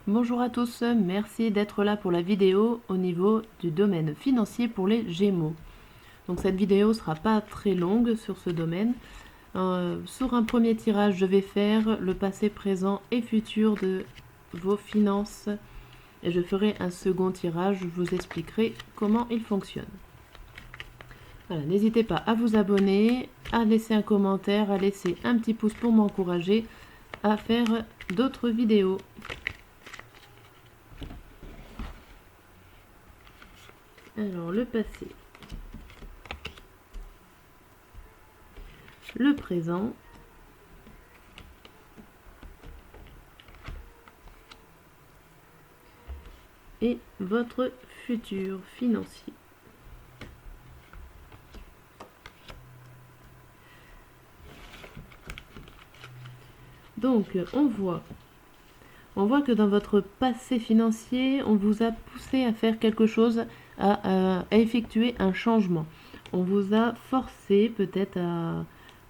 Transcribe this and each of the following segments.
Bonjour à tous, merci d'être là pour la vidéo au niveau du domaine financier pour les Gémeaux. Donc cette vidéo sera pas très longue sur ce domaine. Sur un premier tirage, je vais faire le passé, présent et futur de vos finances. Et je ferai un second tirage, je vous expliquerai comment il fonctionne. Voilà, n'hésitez pas à vous abonner, à laisser un commentaire, à laisser un petit pouce pour m'encourager à faire d'autres vidéos. Alors, le passé, le présent et votre futur financier. Donc, on voit que dans votre passé financier, on vous a poussé à faire quelque chose, à effectuer un changement. On vous a forcé peut-être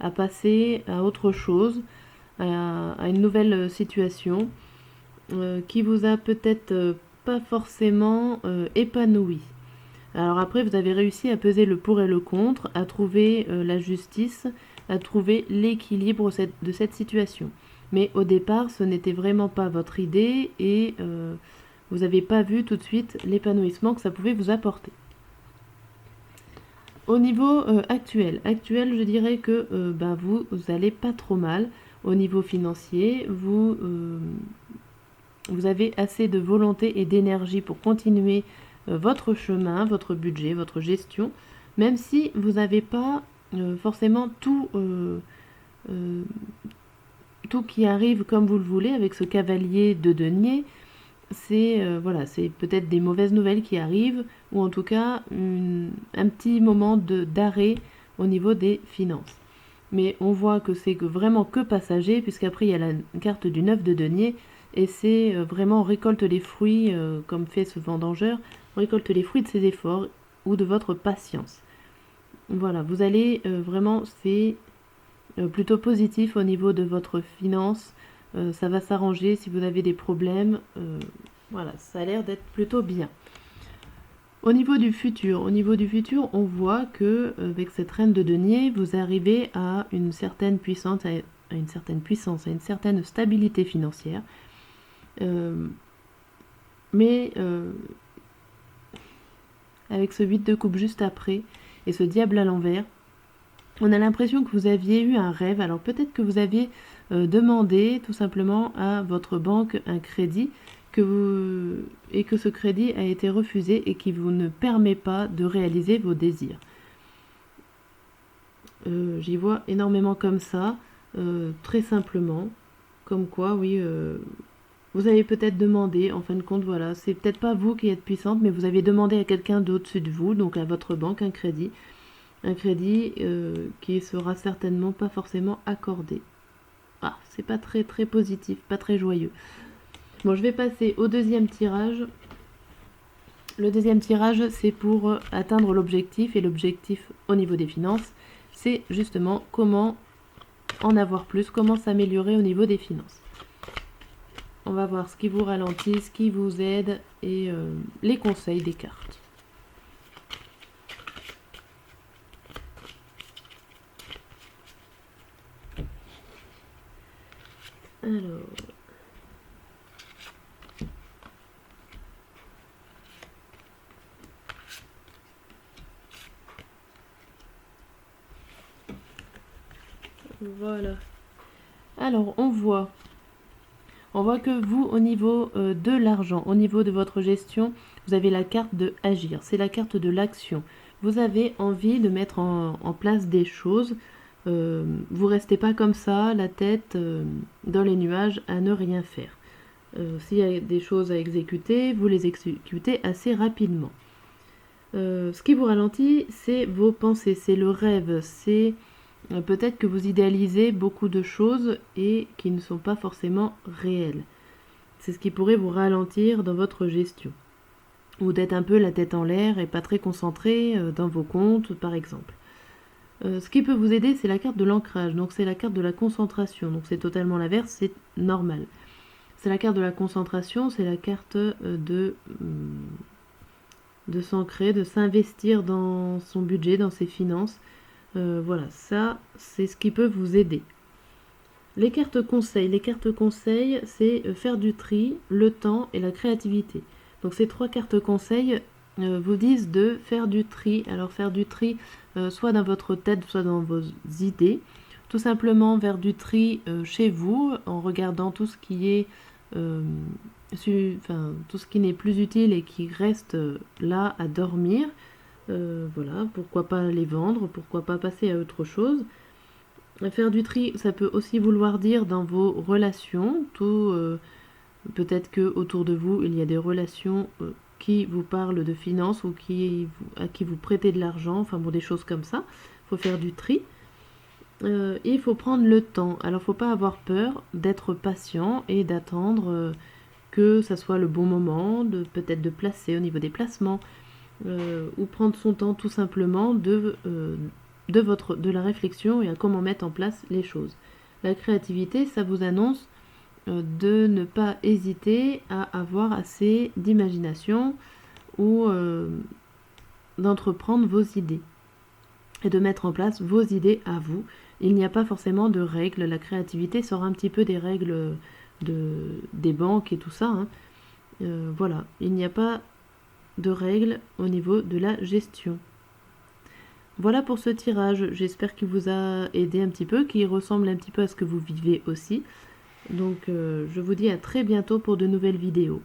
à passer à autre chose, à une nouvelle situation, qui vous a peut-être pas forcément épanoui. Alors après, vous avez réussi à peser le pour et le contre, à trouver la justice, à trouver l'équilibre de cette situation. Mais au départ, ce n'était vraiment pas votre idée et vous n'avez pas vu tout de suite l'épanouissement que ça pouvait vous apporter. Au niveau actuel, je dirais que vous allez pas trop mal au niveau financier. Vous avez assez de volonté et d'énergie pour continuer votre chemin, votre budget, votre gestion, même si vous n'avez pas forcément tout qui arrive comme vous le voulez avec ce cavalier de denier. C'est c'est peut-être des mauvaises nouvelles qui arrivent, ou en tout cas un petit moment d'arrêt au niveau des finances. Mais on voit que c'est vraiment que passager, puisqu'après il y a la carte du 9 de denier, et c'est vraiment on récolte les fruits, comme fait ce vendangeur, on récolte les fruits de ses efforts ou de votre patience. Voilà, vous allez vraiment, c'est plutôt positif au niveau de votre finance, ça va s'arranger si vous avez des problèmes, voilà, ça a l'air d'être plutôt bien. Au niveau du futur, on voit que avec cette reine de denier, vous arrivez à une certaine puissance, à une certaine stabilité financière. Mais avec ce 8 de coupe juste après et ce diable à l'envers, on a l'impression que vous aviez eu un rêve. Alors peut-être que vous aviez demandé tout simplement à votre banque un crédit et que ce crédit a été refusé et qui vous ne permet pas de réaliser vos désirs. J'y vois énormément comme ça, très simplement, comme quoi, oui, vous avez peut-être demandé, en fin de compte, voilà, c'est peut-être pas vous qui êtes puissante, mais vous avez demandé à quelqu'un d'au-dessus de vous, donc à votre banque, un crédit qui sera certainement pas forcément accordé. Ah, c'est pas très très positif, pas très joyeux. Bon, je vais passer au deuxième tirage. Le deuxième tirage, c'est pour atteindre l'objectif, et l'objectif au niveau des finances, c'est justement comment en avoir plus, comment s'améliorer au niveau des finances. On va voir ce qui vous ralentit, ce qui vous aide et les conseils des cartes. Alors, voilà. Alors, on voit que vous, au niveau de l'argent, au niveau de votre gestion, vous avez la carte de agir. C'est la carte de l'action. Vous avez envie de mettre en place des choses. Vous restez pas comme ça, la tête dans les nuages, à ne rien faire. S'il y a des choses à exécuter, vous les exécutez assez rapidement. Ce qui vous ralentit, c'est vos pensées, c'est le rêve, c'est peut-être que vous idéalisez beaucoup de choses et qui ne sont pas forcément réelles. C'est ce qui pourrait vous ralentir dans votre gestion. Ou d'être un peu la tête en l'air et pas très concentré dans vos comptes, par exemple. Ce qui peut vous aider, c'est la carte de l'ancrage. Donc c'est la carte de la concentration. Donc c'est totalement l'inverse, c'est normal. C'est la carte de la concentration, c'est la carte de s'ancrer, de s'investir dans son budget, dans ses finances. Voilà, ça, c'est ce qui peut vous aider. Les cartes conseils, c'est faire du tri, le temps et la créativité. Donc ces 3 cartes conseils vous disent de faire du tri. Alors faire du tri soit dans votre tête, soit dans vos idées. Tout simplement faire du tri chez vous en regardant tout ce qui est tout ce qui n'est plus utile et qui reste là à dormir. Voilà, pourquoi pas les vendre, pourquoi pas passer à autre chose. Faire du tri, ça peut aussi vouloir dire dans vos relations, peut-être que autour de vous, il y a des relations qui vous parlent de finances ou à qui vous prêtez de l'argent, enfin bon, des choses comme ça. Il faut faire du tri. Et il faut prendre le temps. Alors, il ne faut pas avoir peur d'être patient et d'attendre que ça soit le bon moment, peut-être de placer au niveau des placements, ou prendre son temps tout simplement de la réflexion et à comment mettre en place les choses. La créativité, ça vous annonce de ne pas hésiter à avoir assez d'imagination ou d'entreprendre vos idées et de mettre en place vos idées à vous. Il n'y a pas forcément de règles. La créativité sort un petit peu des règles des banques et tout ça, hein. Voilà, il n'y a pas de règles au niveau de la gestion. Voilà pour ce tirage, j'espère qu'il vous a aidé un petit peu, qu'il ressemble un petit peu à ce que vous vivez aussi. Donc je vous dis à très bientôt pour de nouvelles vidéos.